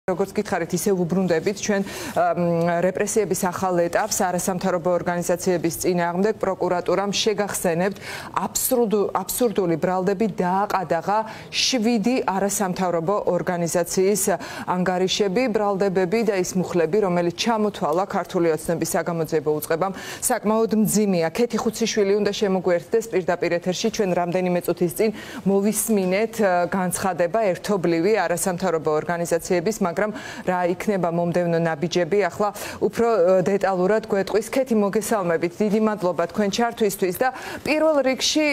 როგორც გითხარით, ისევ უბრუნდებით ჩვენ რეპრესიების ახალ ეტაპს არასამთავრობო ორგანიზაციების წინააღმდეგ პროკურატურამ შეგახსენებთ აბსურდული ბრალდები დააყადაღა 7 არასამთავრობო ორგანიზაციის ანგარიშები, ბრალდებები და ის მუხლები, რომელიც ჩამოთვალა ქართული ოცნების საგამოძიებო უწყებამ, საკმაოდ მძიმეა. ქეთი ხუციშვილი უნდა შემოგვიერთდეს პირდაპირ ეთერში, ჩვენ რამდენიმე წუთის წინ მოვისმინეთ განცხადება ერთობლივი არასამთავრობო ორგანიზაციების, მაგრამ რა იქნება მომდევნო ნაბიჯები, ახლა უფრო დეტალურად გვეტყვის. ქეთი, მოგესალმებით, დიდი მადლობა თქვენ ჩართვისთვის და პირველ რიგში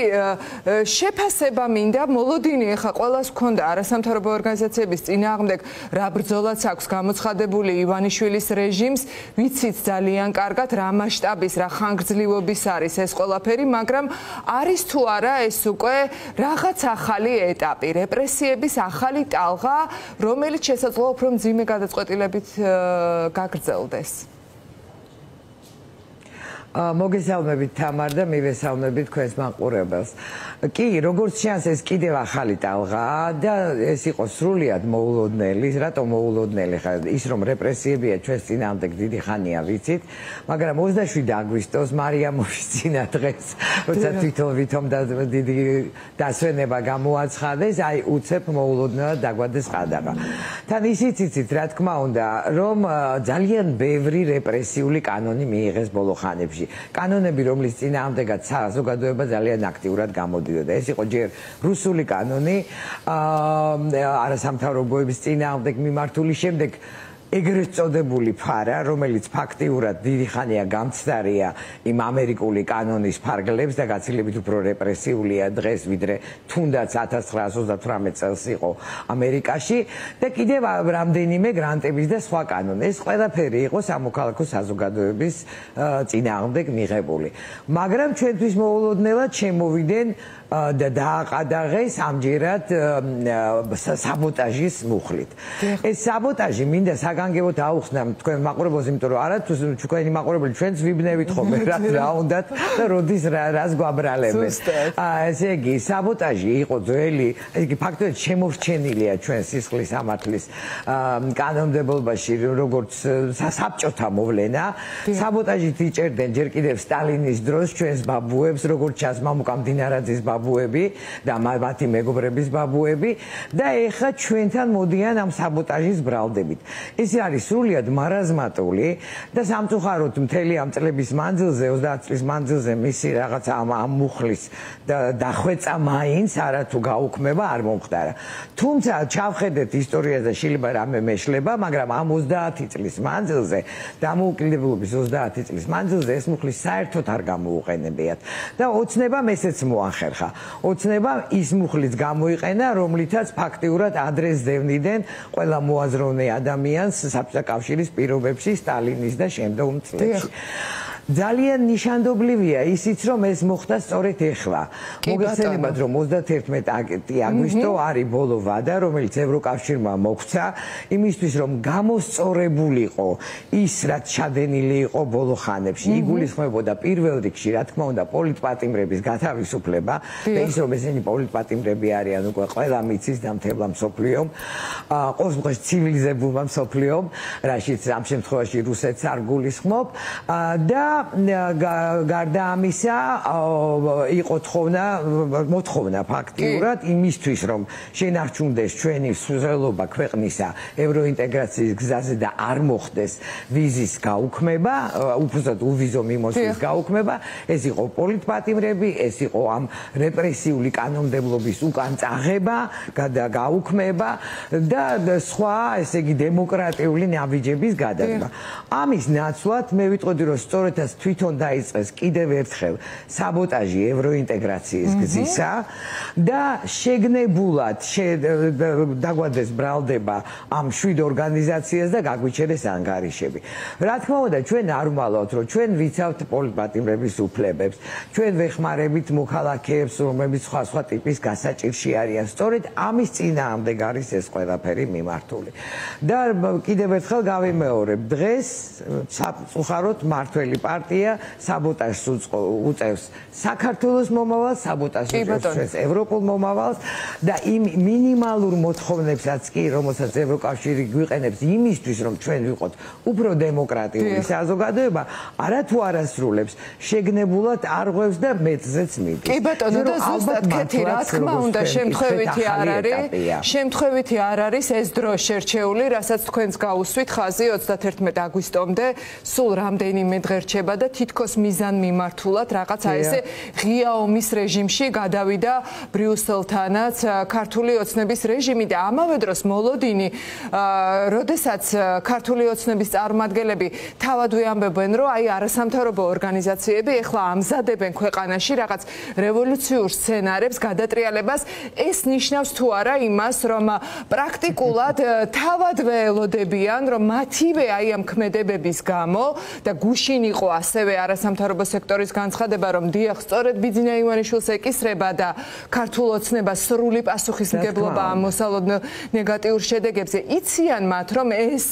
შეფასება მინდა, მოლოდინი ახლა ყველას ჰქონდა არასამთავრობო ორგანიზაციების წინააღმდეგ რა ბრძოლაც აქვს გამოცხადებული ივანიშვილის რეჟიმს, ვიცით ძალიან კარგად რა მასშტაბის, რა ხანგრძლივობის არის ეს ყველაფერი, მაგრამ არის თუ არა ეს უკვე რაღაც ახალი ეტაპი, რეპრესიების ახალი ტალღა, რომელიც შესაძლოა უფრო მძიმე გადაწყვეტილებით გაგრძელდეს. მოგესალმებით თამარ და მივესალმებით თქვენს მაყურებელს. კი, როგორც ჩანს, ეს კიდევ ახალი ტალღაა და ეს იყო სრულიად მოულოდნელი. რატომ მოულოდნელი? ხა ის რომ რეპრესიებია ჩვენს წინააღმდეგ დიდი ხანია ვიცით, მაგრამ 27 აგვისტოს მარიამოვის წინა დღეს, როცა თვითონ დიდი დასვენება გამოაცხადეს, აი უცებ მოულოდნელად დაგვადეს ყადაღა. თან ისიც იცით, რა თქმა უნდა, რომ ძალიან ბევრი რეპრესიული კანონი მიიღეს ბოლო ხანებში. კანონები, რომლის წინააღმდეგაც საზოგადოება ძალიან აქტიურად გამოდიოდა. ეს იყო ჯერ რუსული კანონი, არასამთავრობოების წინააღმდეგ მიმართული, შემდეგ ეგრეთ წოდებული ფარა, რომელიც ფაქტიურად დიდი ხანია გამცდარია იმ ამერიკული კანონის ფარგლებს და გაცილებით უფრო რეპრესიულია დღეს, ვიდრე თუნდაც 1938 წელს იყო ამერიკაში და კიდევ რამდენიმე გრანტების და სხვა კანონი. ეს ყველაფერი იყო სამოქალაქო საზოგადოების წინააღმდეგ მიღებული. მაგრამ ჩვენთვის მოულოდნელად შემოვიდნენ და დააყადაღეს ამჯერად საბოტაჟის მუხლით. ეს საბოტაჟი მინდა საგანგებოდ აუხსნამ თქვენ მაყურებელს, იმიტომ რომ არათუ თქვენი მაყურებელი ჩვენც ვიბნევით ხოლმე რა უნდათ და როდის რას გვაბრალებენ. ესე იგი, საბოტაჟი იყო ძველი, ესე იგი ფაქტობრივად შემორჩენილია ჩვენ სისხლის სამართლის კანონმდებლობაში, როგორც საბჭოთა მოვლენა. საბოტაჟით იჭერდნენ ჯერ კიდევ სტალინის დროს ჩვენს ბაბუებს, როგორც ჩანს მამუკა მდინარაძის ბაბუები და მათი მეგობრების ბაბუები და ეხლა ჩვენთან მოდიან ამ საბოტაჟის ბრალდებით. ეს არის სრულიად მარაზმატული და სამწუხაროდ მთელი ამ წლების მანძილზე, 30 წლის მანძილზე მისი რაღაც ამ მუხლის დახვეწა მაინც არათუ გაუქმება არ მომხდარა. თუმცა ჩავხედეთ ისტორიას და შეიძლება რამე მეშლება, მაგრამ ამ 30 წლის მანძილზე, დამოუკიდებლობის 30 წლის მანძილზე ეს მუხლი საერთოდ არ გამოუყენებიათ და ოცნებამ ესეც მოახერხა. ოცნებამ ის მუხლიც გამოიყენა, რომლითაც ფაქტიურად ადრეს დევნიდნენ ყველა მოაზროვნე ადამიანს საბჭოთა კავშირის პირობებში სტალინის და შემდგომ წლებში. ძალიან ნიშანდობლივია ისიც, რომ ეს მოხდა სწორედ ეხლა. მოგესალმებით, რომ 31 აგვისტო არის ბოლო ვადა, რომელიც ევროკავშირმა მოგვცა, იმისთვის, რომ გამოსწორებულიყო ის, რაც ჩადენილი იყო ბოლო ხანებში. იგულისხმებოდა პირველ რიგში, რა თქმა უნდა, პოლიტპატიმრების გათავისუფლება და ის, რომ ესენი პოლიტპატიმრები არიან უკვე ყველა მიცის და მთელმა მსოფლიომ, ყოველთვის ცივილიზებულმა მსოფლიომ, რაშიც ამ შემთხვევაში რუსეთს არ გულისხმობ და გარდა ამისა იყო მოთხოვნა ფაქტიურად იმისთვის, რომ შენარჩუნდეს ჩვენი სუზერენობა ქვეყნისა ევროინტეგრაციის გზაზე და არ მოხდეს ვიზის გაუქმება, უბრალოდ უვიზო მიმოსვლის გაუქმება, ეს იყო პოლიტპატიმრები, ეს იყო ამ რეპრესიული კანონმდებლობის უკან წაღება, გაუქმება და სხვა, ესე იგი, დემოკრატიული ნაბიჯების გადადგმა. ამის ნაცვლად მე ვიტყოდი, რომ სწორედ თვითონ დაიწყეს კიდევ ერთხელ საბოტაჟი ევროინტეგრაციის გზისა და შეგნებულად დაგვადეს ბრალდება ამ 7 ორგანიზაციას და გაგვიჩერეს ანგარიშები. რა თქმა უნდა, ჩვენ არ ვმალავთ, რომ ჩვენ ვიცავთ პოლიტპატიმრების უფლებებს, ჩვენ ვეხმარებით მოქალაქეებს, რომლებიც სხვა ტიპის გასაჭირში არიან. სწორედ ამის წინააღმდეგ არის ეს ყველაფერი მიმართული. და კიდევ ერთხელ გავიმეორებ, დღეს სამწუხაროდ მართველი პარტია საბოტაჟს უწევს საქართველოს მომავალს, საბოტაჟს უწევს ევროპულ მომავალს და იმ მინიმალურ მოთხოვნებსაც კი, რომელსაც ევროკავშირი გვიყენებს იმისთვის, რომ ჩვენ ვიყოთ უფრო დემოკრატიული საზოგადოება, არათუ არასრულებს, შეგნებულად არღვევს და მეწზეც მიდის. კი ბატონო, და ზუსტად კეთი, რა თქმა უნდა, შემთხვევითი არ არის ეს დრო შერჩეული, რასაც თქვენს გაუსვით ხაზი 31 აგვისტომდე, სულ რამდენიმე დღე რჩება და თითქოს მიზანმიმართულად რაღაცა ესე ღია ომის რეჟიმში გადავიდა ბრიუსელთანაც ქართული ოცნების რეჟიმი და ამავე დროს მოლოდინი, როდესაც ქართული ოცნების წარმომადგენლები თავად ვიამბებენ, რომ აი არასამთავრობო ორგანიზაციები ეხლა ამზადებენ ქვეყანაში რაღაც რევოლუციურ სცენარებს, გადატრიალებას, ეს ნიშნავს თუ არა იმას, რომ პრაქტიკულად თავადვე ელოდებიან, რომ მათივე აი ამ ქმედებების გამო და გუშინ იყო ასევე არასამთავრობო სექტორის განცხადება, რომ დიახ, სწორედ ბიძინა ივანიშვილს ეკისრება და ქართულ ოცნებას სრული პასუხისმგებლობა ამოსალოდნელ ნეგატიურ შედეგებზე. იციან მათ, რომ ეს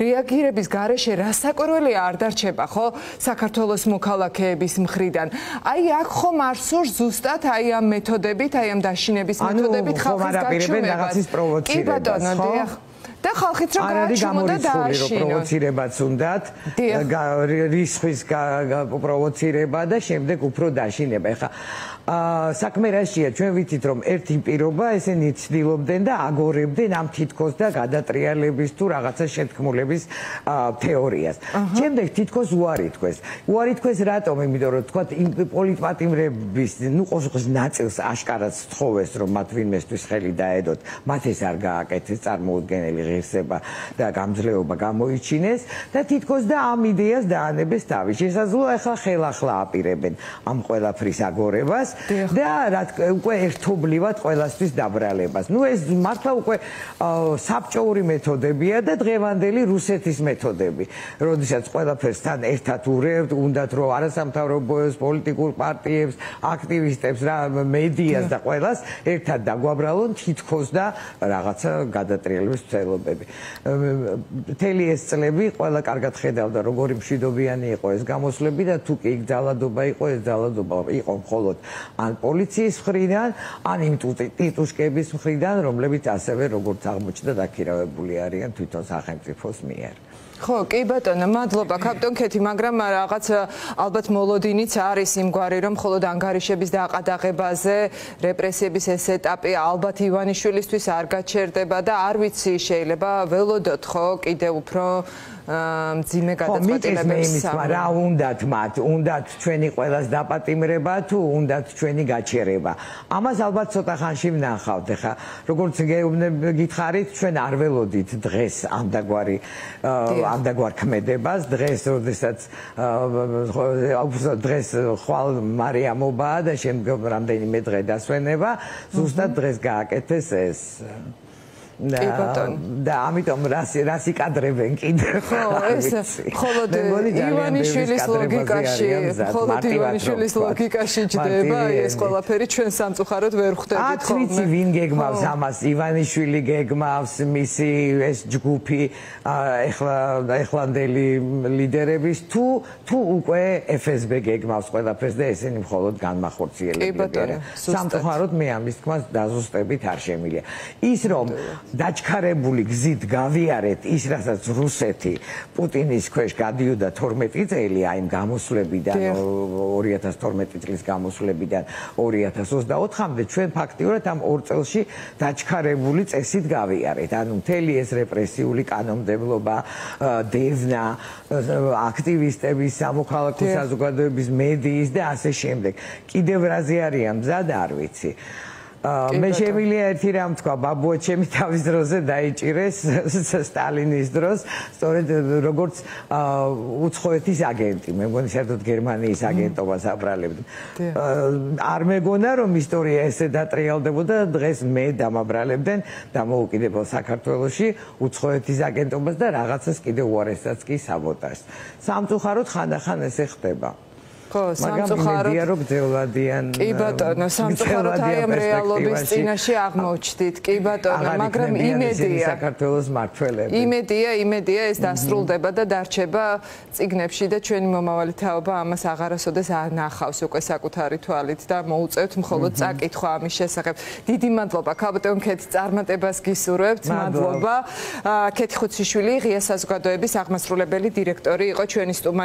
რეაგირების გარეშე რასაკვირველია არ დარჩება, ხო? საქართველოს მოქალაქეების მხრიდან. აი აქ ხომ არ სურს ზუსტად აი ამ მეთოდებით, აი ამ დაშინების მეთოდებით ხალხის გაჩვენებას. კი ბატონო, დიახ. და ხალხიც რომ გააჩვენო და დააშინო. პროვოცირებაც უნდათ, რისხვის პროვოცირება და შემდეგ უფრო დაშინება. ეხლა საქმე რაშია, ჩვენ ვიცით რომ ერთი პირობა ესენი ცდილობდნენ და აგორებდნენ ამ თითქოს და გადატრიალების თუ რაღაცა შეთქმულების თეორიას. შემდეგ თითქოს უარი თქვეს. უარი თქვეს რატომ? იმიტომ რომ თქვა პოლიტპატიმრების ნუ ყოველთვის ნაწილს აშკარად სთხოვეს რომ მათ ვინმესთვის ხელი დაედოთ, მათ ეს არ გააკეთეს წარმოუდგენელი ღირსება და გამძლეობა გამოიჩინეს და თითქოს და ამ იდეას დაანებეს თავი. შესაძლოა ახლა ხელახლა აპირებენ ამ ყველაფრის აგორებას და უკვე ერთობლივად ყველასთვის დაბრალებას. ნუ ეს მართლა უკვე საბჭოური მეთოდებია და დღევანდელი რუსეთის მეთოდები. როდესაც ყველაფერს თან ერთად ურევთ, უნდათ რომ არასამთავრობოებს, პოლიტიკურ პარტიებს, აქტივისტებს, მედიას და ყველას ერთად დაგვაბრალონ თითქოს და რაღაცა გადატრიალების ცდილობები. მთელი ეს წლები ყველა კარგად ხედავდა როგორი მშვიდობიანი იყო ეს გამოსვლები და თუ კი ძალადობა იყო, ეს ძალადობა იყო მხოლოდ ან პოლიციის მხრიდან, ან იმ ტიტუშკების მხრიდან, რომლებიც ასევე როგორც აღმოჩნდა დაქირავებული არიან თვითონ სახელმწიფოს მიერ. ხო, კი ბატონო, მადლობა კაპიტან ქეთი, მაგრამ რაღაც ალბათ მოლოდინიც არის იმგვარი, რომ მხოლოდ ანგარიშების დაყადაღებაზე რეპრესიების ეს ეტაპი ალბათ ივანიშვილისთვის არ გაჩერდება და არ ვიცი, შეიძლება ველოდოთ, ხო, კიდევ უფრო მძიმე გადაწყვეტილებებს. რა უნდათ მათ? უნდათ ჩვენი ყველას დაპატიმრება თუ უნდათ ჩვენი გაჩერება? ამას ალბათ ცოტა ხანში ვნახავთ. ეხლა როგორც გითხარით, ჩვენ არ ველოდით დღეს ამდაგვარ ქმედებას, დღეს როდესაც დღეს ხვალ მარიამობაა და შემდგომ რამდენიმე დღე დასვენება, ზუსტად დღეს გააკეთეს ეს. და ამიტომ რასი კადრებენ კიდე ხო ეს მხოლოდ ივანიშვილის ლოგიკაში ჯდება ეს ყველაფერი ჩვენ სამწუხაროდ ვერ ხვდებით ხოლმე ვიცი ვინ გეგმავს ამას ივანიშვილი გეგმავს მისი ეს ჯგუფი ეხლანდელი ლიდერების თუ უკვე FSB გეგმავს ყველაფერს და ესენი მხოლოდ განმახორციელებლებიან სამწუხაროდ მე ამის თქმას დაზუსტებით არ შემიძლია ის რომ დაჩქარებული გზით გავიარეთ ის რასაც რუსეთი პუტინის ქვეშ გადიოდა 12 წელი აი გამოსვლებიდან 2012 წლის გამოსვლებიდან 2024-მდე ჩვენ ფაქტიურად ამ 2 წელში დაჩქარებული წესით გავიარეთ ანუ მთელი ეს რეპრესიული კანონმდებლობა დევნა აქტივისტების სამოქალაქო საზოგადოების მედიის და ასე შემდეგ კიდევ რაზე არიან მზად არ ვიცი მე შემიძლია ერთი რამ თქვა ბაბუა ჩემი თავის დროზე დაიჭირეს სტალინის დროს სწორედ როგორც უცხოეთის აგენტი მე მგონი საერთოდ გერმანიის აგენტობას აბრალებდნენ არ მეგონა რომ ისტორია ესე დატრიალდებოდა დღეს მე დამაბრალებდნენ დამოუკიდებელ საქართველოში უცხოეთის აგენტობას და რაღაცას კიდე უარესად კი საბოტაჟს სამწუხაროდ ხანდახან ესე ხდება სამწუხაროდ რომ გძელვადიან კი ბატონო სამწუხაროდ აი ამ რეალობის წინაშე აღმოჩნდით კი ბატონო მაგრამ იმედია საქართველოს მართველები იმედია ეს დასრულდება და დარჩება წიგნებში და ჩვენი მომავალი თაობა ამას აღარასოდეს არ ნახავს უკვე საკუთარი თვალით და მოუწევთ მხოლოდ წაკითხვა ამის შესახებ დიდი მადლობა ქალბატონ ქეთი წარმატებას გისურვებთ მადლობა ქეთი ხუციშვილი ღია საზოგადოების აღმასრულებელი დირექტორი იყო ჩვენი სტუმარი